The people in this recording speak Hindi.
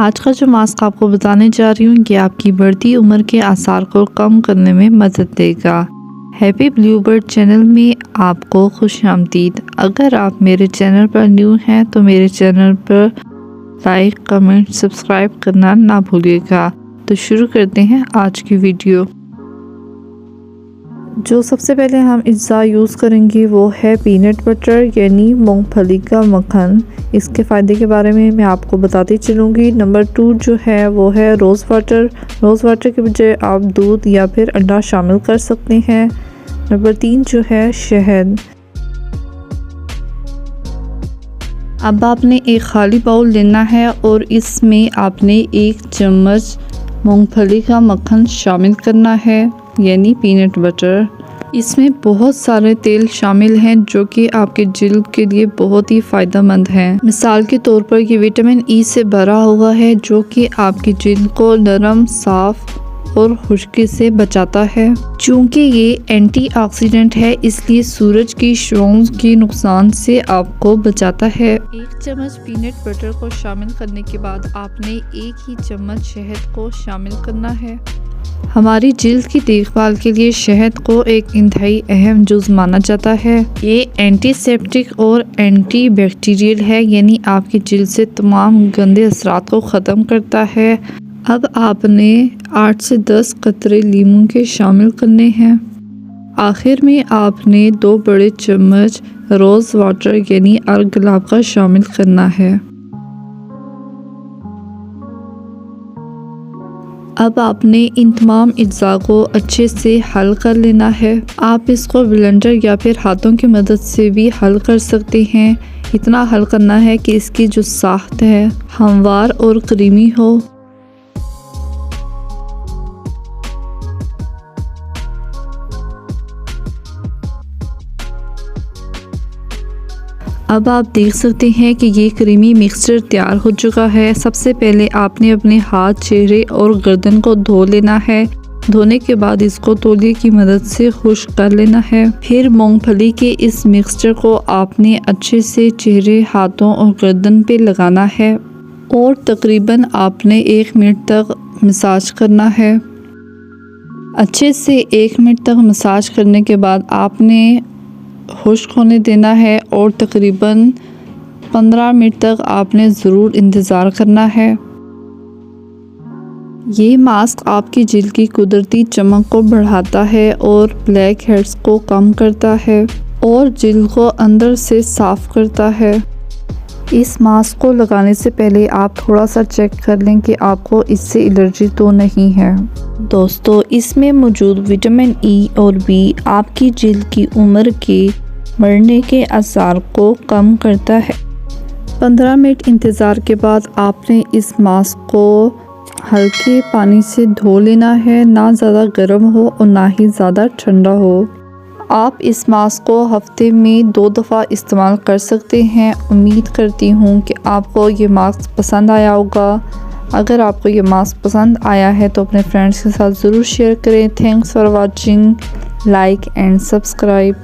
आज का जो मास्क आपको बताने जा रही हूँ ये आपकी बढ़ती उम्र के आसार को कम करने में मदद देगा। हैप्पी ब्लूबर्ड चैनल में आपको खुशामदीद। अगर आप मेरे चैनल पर न्यू हैं तो मेरे चैनल पर लाइक, कमेंट, सब्सक्राइब करना ना भूलिएगा। तो शुरू करते हैं आज की वीडियो। जो सबसे पहले हम अज्जा यूज़ करेंगे वो है पीनट बटर यानी मूंगफली का मक्खन। इसके फ़ायदे के बारे में मैं आपको बताती चलूँगी। नंबर 2 जो है वो है रोज़ वाटर। रोज़ वाटर के बजाय आप दूध या फिर अंडा शामिल कर सकते हैं। नंबर 3 जो है शहद। अब आपने एक खाली बाउल लेना है और इसमें आपने 1 चम्मच मूंगफली का मक्खन शामिल करना है यानी पीनट बटर। इसमें बहुत सारे तेल शामिल हैं जो कि आपके जिल्द के लिए बहुत ही फ़ायदेमंद हैं। मिसाल के तौर पर ये विटामिन ई से भरा हुआ है जो कि आपकी जिल्द को नरम, साफ और खुश्की से बचाता है। चूँकि ये एंटीऑक्सीडेंट है इसलिए सूरज की शुआओं के नुकसान से आपको बचाता है। 1 चम्मच पीनट बटर को शामिल करने के बाद आपने 1 ही चम्मच शहद को शामिल करना है। हमारी जिल्द की देखभाल के लिए शहद को एक इंतहाई अहम जुज़ माना जाता है। ये एंटीसेप्टिक और एंटीबैक्टीरियल है यानी आपकी जिल्द से तमाम गंदे असरात को ख़त्म करता है। अब आपने 8 से 10 कतरे लीमू के शामिल करने हैं। आखिर में आपने 2 बड़े चम्मच रोज़ वाटर यानी अर्ग गुलाब का शामिल करना है। अब आपने इन तमाम अज्जा को अच्छे से हल कर लेना है। आप इसको ब्लेंडर या फिर हाथों की मदद से भी हल कर सकते हैं। इतना हल करना है कि इसकी जो साख्त है हमवार और क्रीमी हो। अब आप देख सकते हैं कि ये क्रीमी मिक्सचर तैयार हो चुका है। सबसे पहले आपने अपने हाथ, चेहरे और गर्दन को धो लेना है। धोने के बाद इसको तौलिए की मदद से खुश्क कर लेना है। फिर मूंगफली के इस मिक्सचर को आपने अच्छे से चेहरे, हाथों और गर्दन पे लगाना है और तकरीबन आपने 1 मिनट तक मसाज करना है। अच्छे से 1 मिनट तक मसाज करने के बाद आपने खुश्क होने देना है और तकरीबन 15 मिनट तक आपने ज़रूर इंतज़ार करना है। ये मास्क आपकी जिल्द की कुदरती चमक को बढ़ाता है और ब्लैक हेड्स को कम करता है और जिल्द को अंदर से साफ़ करता है। इस मास्क को लगाने से पहले आप थोड़ा सा चेक कर लें कि आपको इससे एलर्जी तो नहीं है। दोस्तों, इसमें मौजूद विटामिन ई और बी आपकी जिल्द की उम्र के मरने के आसार को कम करता है। 15 मिनट इंतज़ार के बाद आपने इस मास्क को हल्के पानी से धो लेना है। ना ज़्यादा गर्म हो और ना ही ज़्यादा ठंडा हो। आप इस मास्क को हफ्ते में 2 दफ़ा इस्तेमाल कर सकते हैं। उम्मीद करती हूँ कि आपको ये मास्क पसंद आया होगा। अगर आपको ये मास्क पसंद आया है तो अपने फ्रेंड्स के साथ ज़रूर शेयर करें। Thanks for watching, like and subscribe.